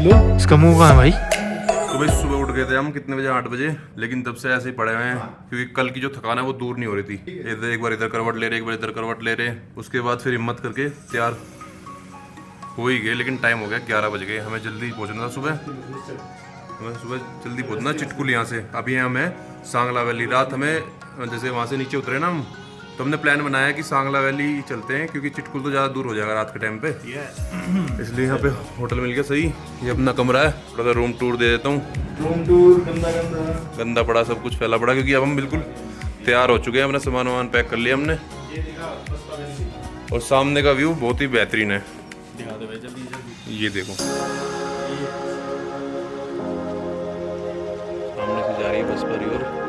Hello, इसका मुंह कहाँ है भाई? तो भाई सुबह उठ गए थे हम कितने बजे, 8 बजे, लेकिन तब से ऐसे ही पड़े हुए हैं क्योंकि कल की जो थकान है वो दूर नहीं हो रही थी। इधर एक बार इधर करवट ले रहे, एक बार इधर करवट ले रहे, उसके बाद फिर हिम्मत करके तैयार हो ही गए, लेकिन टाइम हो गया 11 बज गए। हमें जल्दी पहुंचना था सुबह, हमें सुबह जल्दी पहुंचना चिटकुल यहाँ से। अभी हमें सांगला वैली, रात हमें जैसे वहाँ से नीचे उतरे ना हम, तो हमने प्लान बनाया कि सांगला वैली चलते हैं क्योंकि चिटकुल तो ज़्यादा दूर हो जाएगा रात के टाइम पे, इसलिए यहाँ पे होटल मिल गया सही। ये अपना कमरा है, थोड़ा सा रूम टूर दे देता हूँ। रूम टूर गंदा पड़ा, सब कुछ फैला पड़ा, क्योंकि अब हम बिल्कुल तैयार हो चुके हैं, अपना सामान वामान पैक कर लिया हमने। और सामने का व्यू बहुत ही बेहतरीन है, ये देखो सामने से जा रही है बस पर, और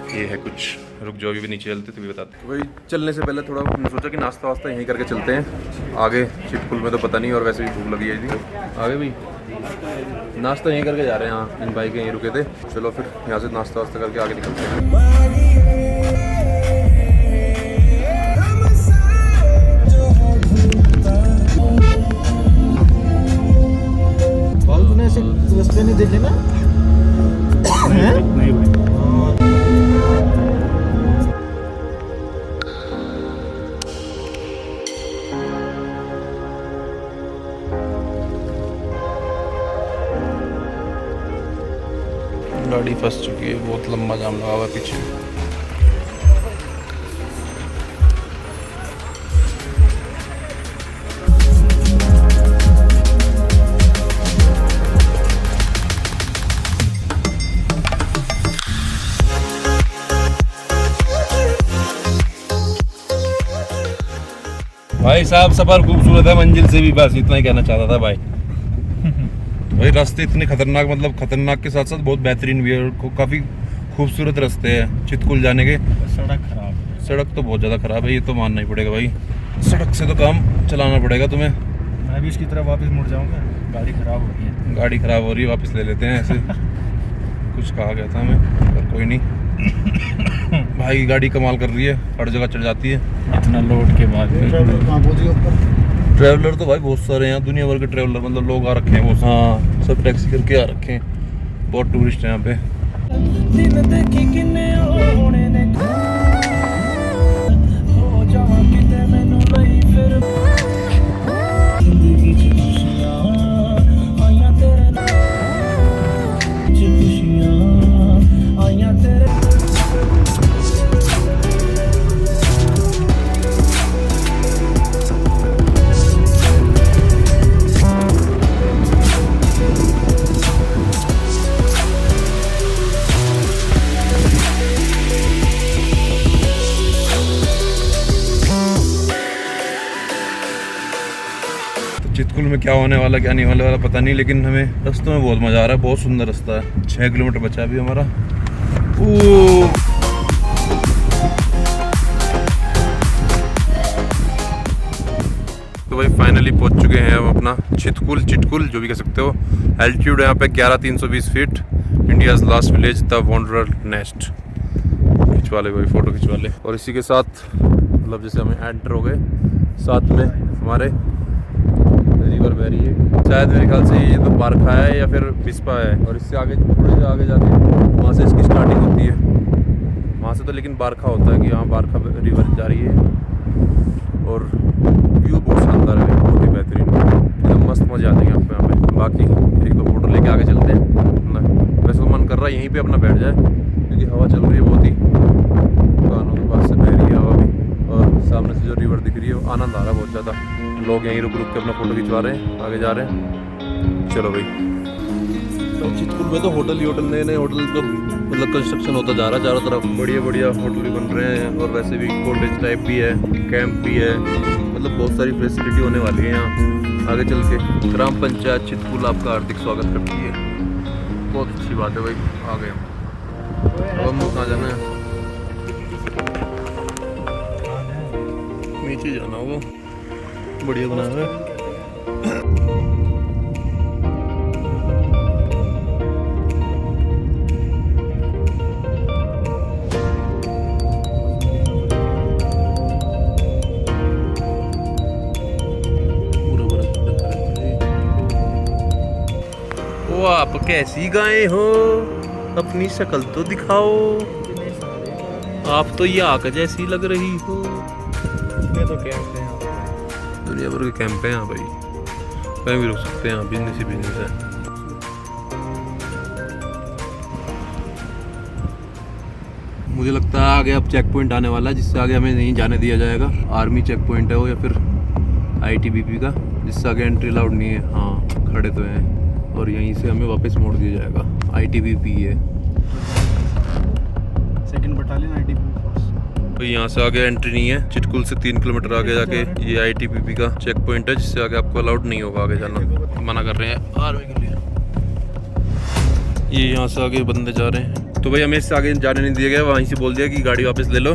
ये है कुछ। रुक जाओ, भी नीचे चलते तभी बताते। तो भाई चलने से पहले थोड़ा हमने सोचा कि नाश्ता वास्ता यहीं करके चलते हैं, आगे चिटकुल में तो पता नहीं, और वैसे भी भूख लगी है जी। आगे भी नाश्ता यहीं करके जा रहे हैं, हाँ इन भाई के यहीं रुके थे। चलो फिर यहाँ से नाश्ता वास्ता करके आगे निकलते हैं। रस्ते नहीं देखे ना? नहीं भाई। गाड़ी फंस चुकी है, बहुत लंबा जाम लगा हुआ है पीछे। भाई साहब सफर खूबसूरत है, मंजिल से भी बस इतना ही कहना चाहता था भाई। भाई रास्ते इतने खतरनाक, मतलब खतरनाक के साथ साथ बहुत बेहतरीन भी है, काफ़ी खूबसूरत रास्ते हैं चितकुल जाने के। सड़क खराब है, सड़क तो बहुत ज़्यादा ख़राब है, ये तो मानना ही पड़ेगा भाई। सड़क से तो काम चलाना पड़ेगा तुम्हें। मैं भी इसकी तरफ वापस मुड़ जाऊंगा, गाड़ी खराब हो रही है। गाड़ी ख़राब हो रही है, वापस ले लेते हैं ऐसे। कुछ कहा गया था हमें, पर कोई नहीं। भाई गाड़ी कमाल कर रही है, हर जगह चढ़ जाती है इतना लोड के बाद। ट्रैवलर तो भाई बहुत सारे हैं, दुनिया भर के ट्रैवलर, मतलब लोग आ रखे हैं बहुत। हाँ सब टैक्सी करके आ रखे हैं, बहुत टूरिस्ट हैं यहाँ पे। चितकुल में क्या होने वाला क्या नहीं होने वाला पता नहीं, लेकिन हमें रास्तों में बहुत मज़ा आ रहा है, बहुत सुंदर रास्ता है। 6 किलोमीटर बचा अभी हमारा। तो भाई फाइनली पहुंच चुके हैं हम अपना चिटकुल जो भी कह सकते हो। एल्टीट्यूड यहाँ पे 11,320 feet. India's last village the wanderer nest. खिंचवा ले भाई, फोटो खिंचवा ले। और इसी के साथ मतलब जैसे हमें एंटर हो गए, साथ में हमारे रिवर बहरी है, शायद मेरे ख्याल से ये तो बारखा है या फिर बिस्पा है। और इससे आगे थोड़े से आगे जाके वहाँ से इसकी स्टार्टिंग होती है, वहाँ से तो लेकिन बारखा होता है कि यहाँ बारखा रिवर जा रही है। और व्यू बहुत शानदार है, बहुत ही बेहतरीन, एकदम मस्त मज़े आते हैं यहाँ पे। बाकी एक दो फोटो लेके आगे चलते हैं। वैसे तो मन कर रहा है यहीं पे अपना बैठ जाए, क्योंकि हवा चल रही है बहुत ही, कानों के पास से बह रही है हवा भी, और सामने से जो रिवर दिख रही है वो आनंद आ रहा है बहुत ज़्यादा। लोग यहीं रुक के अपना फोटो खिंचवा रहे हैं, आगे जा रहे हैं। चलो भाई, तो चितकुल में तो होटल ही होटल, नए नए होटल तो मतलब कंस्ट्रक्शन होता जा रहा है चारों तरफ, बढ़िया बढ़िया होटल भी बन रहे हैं। और वैसे भी कॉटेज टाइप भी है, कैंप भी है, मतलब बहुत सारी फैसिलिटी होने वाली है यहाँ आगे चल के। ग्राम पंचायत चितकुल आपका हार्दिक स्वागत करती है, बहुत अच्छी बात है भाई। आ गए हम, अब हम कहाँ जाना है? नीचे जाना होगा, बढ़िया बना हुआ है। कैसी गाय हो, अपनी शक्ल तो दिखाओ। आप तो ये आग जैसी लग रही हो। ये तो कैंप है यहाँ पे। दुनिया भर के कैंप हैं यहाँ भाई, कहीं भी रुक सकते हैं यहाँ, बिजनेस ही बिजनेस है। मुझे लगता है आगे अब चेक पॉइंट आने वाला है, जिससे आगे हमें नहीं जाने दिया जाएगा। आर्मी चेक पॉइंट है वो, या फिर ITBP का, जिससे आगे एंट्री अलाउड नहीं है। हाँ खड़े तो हैं, और यहीं से हमें वापस मोड़ दिया जाएगा। ITBP है, 2nd बटालियन ITBP फोर्स। तो यहाँ से आगे एंट्री नहीं है। चिटकुल से 3 किलोमीटर आगे जाके ये ITBP का चेक पॉइंट है, जिससे आगे आपको अलाउड नहीं होगा आगे जाना, मना कर रहे हैं आर्मी के लिए। ये यहाँ से आगे बंदे जा रहे हैं, तो भाई हमें इससे आगे जाने नहीं दिया गया। वहीं से बोल दिया कि गाड़ी वापस ले लो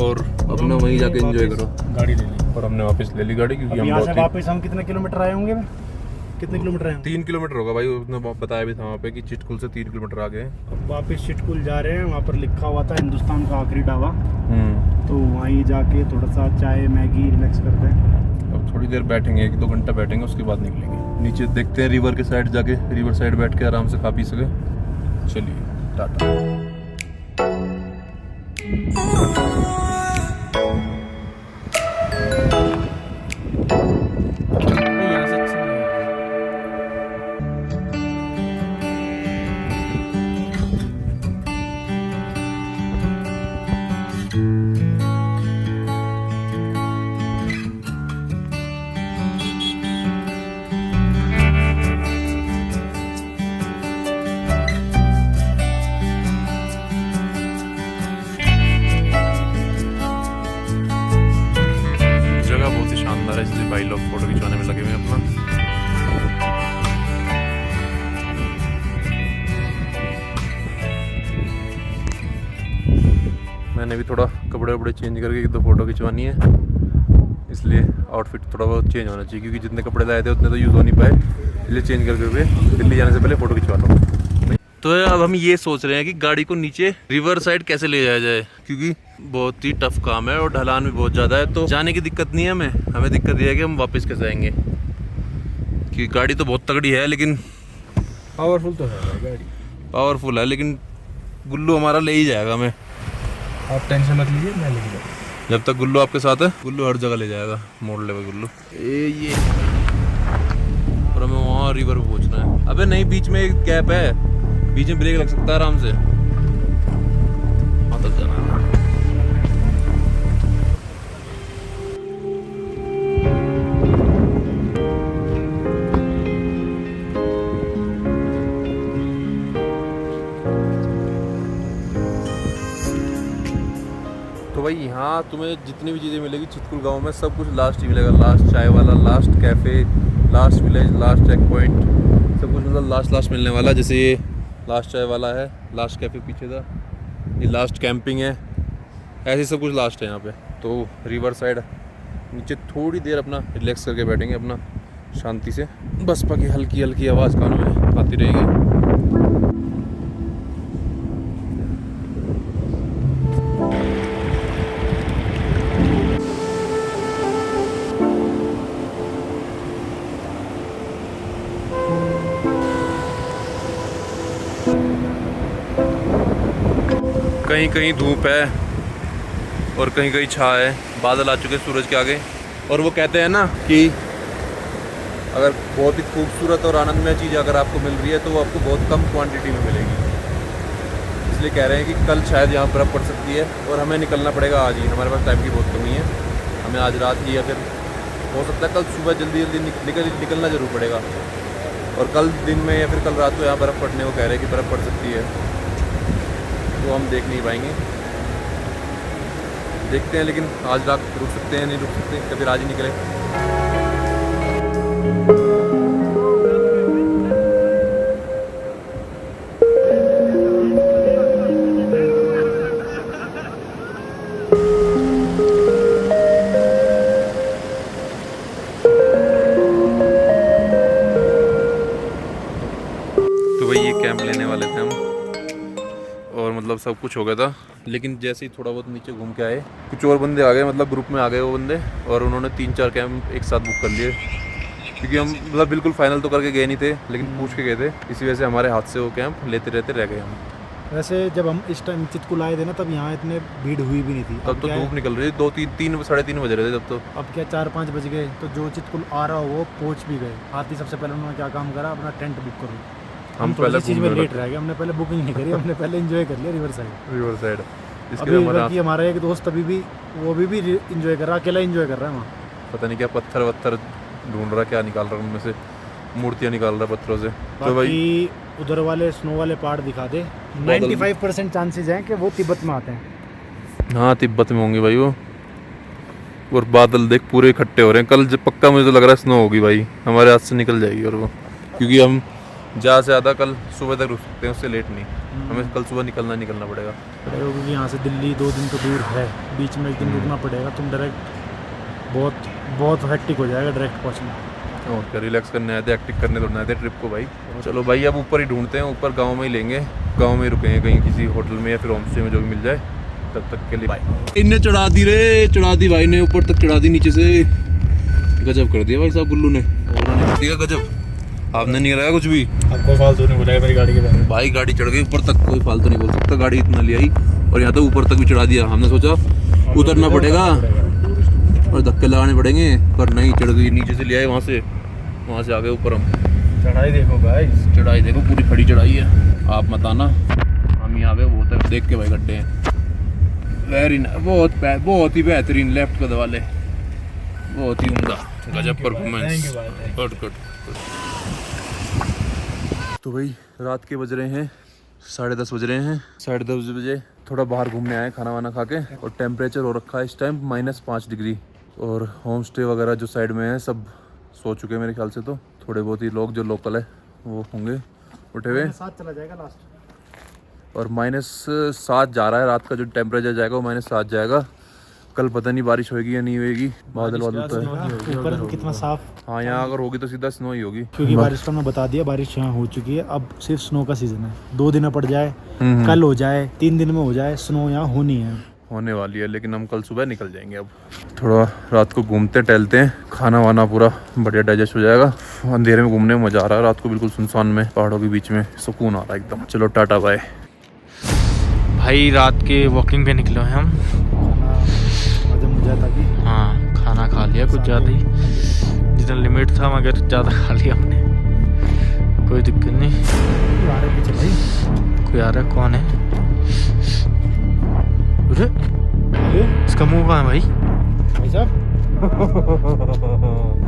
और अपना वहीं जाके एंजॉय करो। गाड़ी ले ली और हमने वापस ले ली गाड़ी, क्योंकि हम यहाँ से बहुत ही वापस हम कितने किलोमीटर आए होंगे? कितने किलोमीटर आए? 3 किलोमीटर होगा भाई, उसने बताया भी था वहाँ पे कि चिटकुल से 3 किलोमीटर आगे है। अब वापस चिटकुल जा रहे हैं। वहाँ पर लिखा हुआ था हिंदुस्तान का आखिरी ढाबा, तो वहीं जाके थोड़ा सा चाय मैगी रिलैक्स करते हैं। अब थोड़ी देर बैठेंगे, 1-2 घंटा बैठेंगे, उसके बाद निकलेंगे नीचे। देखते हैं रिवर के साइड जाके, रिवर साइड बैठ के आराम से खा पी सके। चलिए टाटा। इसलिए भाई लोग फोटो खिंचवाने में लगे हुए हैं अपना। मैंने भी थोड़ा कपड़े वपड़े चेंज करके 1-2 फोटो खिंचवानी है, इसलिए आउटफिट थोड़ा बहुत चेंज होना चाहिए, क्योंकि जितने कपड़े लाए थे उतने तो यूज़ हो नहीं पाए, इसलिए चेंज करके हुए दिल्ली जाने से पहले फ़ोटो खिंचवा लो। तो अब हम ये सोच रहे हैं कि गाड़ी को नीचे रिवर साइड कैसे ले जाया जाए, क्योंकि बहुत ही टफ काम है और ढलान भी बहुत ज़्यादा है। तो जाने की दिक्कत नहीं है हमें दिक्कत ये है कि हम वापस कैसे आएंगे, कि गाड़ी तो बहुत तगड़ी है, लेकिन पावरफुल तो है गाड़ी, पावरफुल है, लेकिन गुल्लू हमारा ले ही जाएगा हमें। आप टेंशन मत लीजिए, मैं लेके जाऊँगा। जब तक गुल्लू आपके साथ है, गुल्लू हर जगह ले जाएगा, मोड़ लेगा गुल्लू। ये और हमें वहाँ रिवर पे पहुँचना है। अबे नहीं, बीच में एक गैप है, बीच में ब्रेक लग सकता है आराम से। वहाँ तक जाना है। तो भाई यहाँ तुम्हें जितनी भी चीज़ें मिलेगी चितकुल गांव में, सब कुछ लास्ट ही मिलेगा। लास्ट चाय वाला, last cafe, last village, last check point, सब कुछ मतलब लास्ट मिलने वाला। जैसे ये लास्ट चाय वाला है, लास्ट कैफ़े पीछे था, ये लास्ट कैंपिंग है, ऐसे सब कुछ लास्ट है यहाँ पे। तो रिवर साइड नीचे थोड़ी देर अपना रिलैक्स करके बैठेंगे अपना शांति से। बसपा की हल्की हल्की आवाज़ कानों में आती रहेगी। कहीं कहीं धूप है और कहीं कहीं छाँव है, बादल आ चुके सूरज के आगे। और वो कहते हैं ना कि अगर बहुत ही खूबसूरत और आनंदमय चीज़ अगर आपको मिल रही है तो वो आपको बहुत कम क्वांटिटी में मिलेगी। इसलिए कह रहे हैं कि कल शायद यहाँ बर्फ़ पड़ सकती है और हमें निकलना पड़ेगा आज ही। हमारे पास टाइम की बहुत कमी है, हमें आज रात ही या फिर हो सकता है कल सुबह जल्दी निकलना ज़रूर पड़ेगा। और कल दिन में या फिर कल रात को यहाँ बर्फ़ पड़ने को कह रहे हैं कि बर्फ़ पड़ सकती है, तो हम देख नहीं पाएंगे। देखते हैं, लेकिन आज रात रुक सकते हैं, नहीं रुक सकते, कभी आज ही निकले। तो भाई ये कैंप लेने वाले थे हम, और मतलब सब कुछ हो गया था, लेकिन जैसे ही थोड़ा बहुत नीचे घूम के आए, कुछ और बंदे आ गए, मतलब ग्रुप में आ गए वो बंदे, और उन्होंने 3-4 कैंप एक साथ बुक कर लिए। क्योंकि हम मतलब बिल्कुल फाइनल तो करके गए नहीं थे, लेकिन पूछ के गए थे, इसी वजह से हमारे हाथ से वो कैंप लेते रहते रह गए हम। वैसे जब हम इस टाइम चितकुल आए थे ना, तब यहाँ इतने भीड़ हुई भी नहीं थी। तब तो धूप निकल रही थी, 2-3 साढ़े 3 बज रहे थे तब तो। अब क्या 4-5 बज गए, तो जो चितकुल आ रहा हो वो पहुँच भी गए। आती सबसे पहले उन्होंने क्या काम करा, अपना टेंट बुक करो। हम थोड़ी सी चीज़ में लेट रह गए, हमने पहले बुकिंग नहीं करी, हमने पहले एंजॉय कर लिया रिवर साइड। अभी हमारा एक दोस्त अभी भी वो भी एंजॉय कर रहा, अकेला एंजॉय कर रहा है वहाँ। पता नहीं क्या पत्थर वत्थर ढूंढ रहा, क्या निकाल रहा उनमें से, मूर्तियाँ निकाल रहा पत्थरों से। तो भाई उधर वाले स्नो वाले पहाड़ दिखा दे, 95% चांसेस हैं कि वो तिब्बत में आते हैं। हाँ तिब्बत में होंगे भाई वो। और बादल देख पूरे इकट्ठे हो रहे हैं, कल जब पक्का मुझे तो लग रहा है स्नो होगी भाई, हमारे हाथ से निकल जाएगी। और वो क्योंकि हम ज़्यादा से ज़्यादा कल सुबह तक रुक सकते हैं, उससे लेट नहीं। हमें कल सुबह निकलना पड़ेगा, क्योंकि यहाँ से दिल्ली 2 दिन तो दूर है, बीच में 1 दिन रुकना पड़ेगा। तुम डायरेक्ट बहुत हेक्टिक हो जाएगा डायरेक्ट पहुँचना। और क्या, रिलैक्स करने आए थे, एक्टिव करने दौड़ना आए थे ट्रिप को भाई। चलो भाई अब ऊपर ही ढूंढते हैं, ऊपर गांव में ही लेंगे, गांव में ही रुकेंगे कहीं किसी होटल में या फिर होम स्टे में, जो भी मिल जाए। तब तक के लिए बाय। इनने चढ़ा दी भाई ने, ऊपर तक चढ़ा दी, नीचे से गजब कर दिया भाई साहब गुल्लू ने। और गजब, आपने नहीं कराया कुछ भी। अब कोई फालतू नहीं बोलेगा मेरी गाड़ी के बारे में। भाई गाड़ी चढ़ गई ऊपर तक, कोई फालतू नहीं बोल सकता, गाड़ी इतना ले आई और यहाँ तक ऊपर तक भी चढ़ा दिया। हमने सोचा उतरना पड़ेगा और धक्के लगाने पड़ेंगे, पर नहीं, चढ़ गई। नीचे से ले आए, वहाँ से आ गए ऊपर हम। चढ़ाई देखो गाइस, चढ़ाई देखो, पूरी खड़ी चढ़ाई है। आप मत आना, हम यहाँ पे बहुत है, देख के भाई गड्ढे हैं। वेरी बहुत ही बेहतरीन, लेफ्ट को दबा ले, बहुत ही उम्दा, गजब परफॉर्मेंस। गुड। तो भाई रात के बज रहे हैं 10:30 बज रहे हैं। 10:30 बजे थोड़ा बाहर घूमने आए खाना वाना खा के, और टेम्परेचर हो रखा है इस टाइम -5 डिग्री। और होम स्टे वगैरह जो साइड में है सब सो चुके हैं मेरे ख्याल से। तो थोड़े बहुत ही लोग जो लोकल है वो होंगे उठे हुए। 7 चला जाएगा लास्ट। और -7 जा रहा है रात का जो टेम्परेचर जाएगा, वो -7 जाएगा। कल पता नहीं बारिश होगी या नहीं होगी, बादल तो है ऊपर कितना साफ। हाँ यहाँ अगर होगी तो सीधा स्नो ही होगी, क्योंकि बारिश का मैं बता दिया, बारिश यहाँ हो चुकी है। अब सिर्फ स्नो का सीजन है, 2 दिन में पड़ जाए, कल हो जाए, 3 दिन में हो जाए, स्नो यहाँ होने वाली है। लेकिन हम कल सुबह निकल जाएंगे। अब थोड़ा रात को घूमते टहलते हैं, खाना वाना पूरा बढ़िया डाइजेस्ट हो जाएगा। अंधेरे में घूमने में मजा आ रहा है, रात को बिल्कुल सुनसान में पहाड़ों के बीच में सुकून आ रहा है एकदम। चलो टाटा बाय भाई, रात के वॉकिंग पे निकले हैं हम। हाँ खाना खा लिया कुछ ज़्यादा ही, जितना लिमिट था, मगर ज़्यादा खा लिया हमने। कोई दिक्कत नहीं। पीछे भाई कोई आ रहा है, कौन है? अरे इसका मुंह कहाँ है भाई साहब?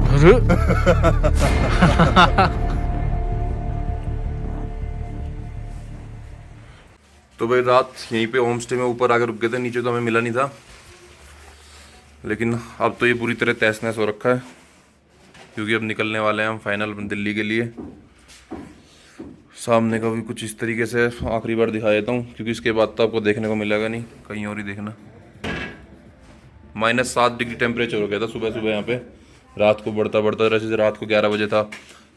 अरे तो भाई रात यहीं पे होम स्टे में ऊपर आकर रुक गए थे, नीचे तो हमें मिला नहीं था। लेकिन अब तो ये पूरी तरह तहस नहस हो रखा है, क्योंकि अब निकलने वाले हैं हम फाइनल दिल्ली के लिए। सामने का भी कुछ इस तरीके से आखिरी बार दिखा देता हूँ, क्योंकि इसके बाद तो आपको देखने को मिलेगा नहीं, कहीं और ही देखना। -7 डिग्री टेम्परेचर हो गया था सुबह यहाँ पे। रात को बढ़ता जैसे रात को 11 बजे था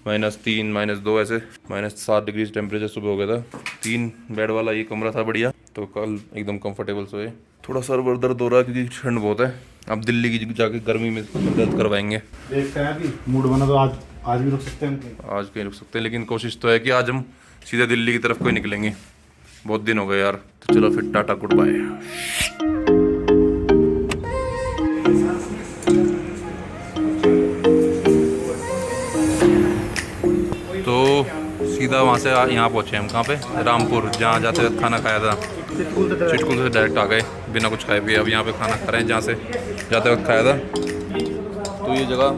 -3 -2 ऐसे, -7 डिग्री टेम्परेचर सुबह हो गया था। 3 बेड वाला ये कमरा था बढ़िया, तो कल एकदम कंफर्टेबल सोए। थोड़ा सर वर दर्द हो रहा है क्योंकि ठंड बहुत है। अब दिल्ली की जाके गर्मी में दर्द करवाएंगे। देखते हैं, अभी मूड बना तो आज भी रुक सकते हैं। आज कहीं रुक सकते हैं, लेकिन कोशिश तो है कि आज हम सीधे दिल्ली की तरफ कोई निकलेंगे। बहुत दिन हो गए यार। तो चलो फिर टाटा गुड बाय। तो सीधा वहाँ से यहाँ पहुँचे हम, कहाँ पे, रामपुर, जहाँ जाते वक्त खाना खाया था। चिटकुल से डायरेक्ट आ गए बिना कुछ खाए पिए। अब यहाँ पे खाना खा रहे हैं जहाँ से जाते वक्त खाया था। तो ये जगह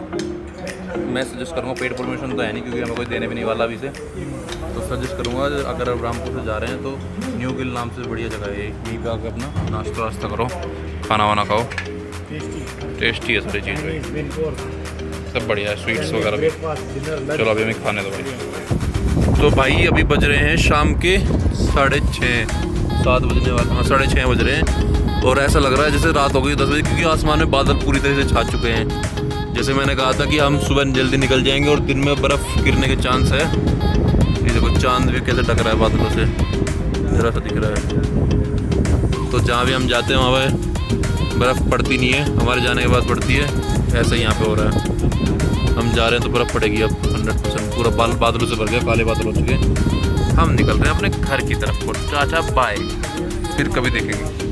मैं सजेस्ट करूँगा, पेड प्रमोशन तो है नहीं क्योंकि हमें कोई देने भी नहीं वाला अभी से, तो सजेस्ट करूँगा अगर आप रामपुर से जा रहे हैं तो न्यू गिल नाम से बढ़िया जगह है। यहीं पे आकर अपना नाश्ता वास्ता करो, खाना वाना खाओ, टेस्टी है सारी चीज़ भाई, सब बढ़िया है, स्वीट्स वगैरह भी। चलो अभी हमें खाने दो भाई। तो भाई अभी बज रहे हैं शाम के 6:30, 7 बजने वाले, हाँ 6:30 बज रहे हैं। और ऐसा लग रहा है जैसे रात हो गई 10 बजे, क्योंकि आसमान में बादल पूरी तरह से छा चुके हैं। जैसे मैंने कहा था कि हम सुबह जल्दी निकल जाएंगे और दिन में बर्फ़ गिरने के चांस है। ये देखो चांद भी कैसे टक रहा है बादलों से, ज़रा सा दिख रहा है। तो जहाँ भी हम जाते हैं वहाँ पर बर्फ़ पड़ती नहीं है, हमारे जाने के बाद पड़ती है। ऐसा ही यहाँ पे हो रहा है। हम जा रहे हैं तो बर्फ़ पड़ेगी अब 100%। पूरा बादलों से भर गया, काले बादल हो चुके हैं। हम निकल रहे हैं अपने घर की तरफ को। टाटा बाय, फिर कभी देखेंगे।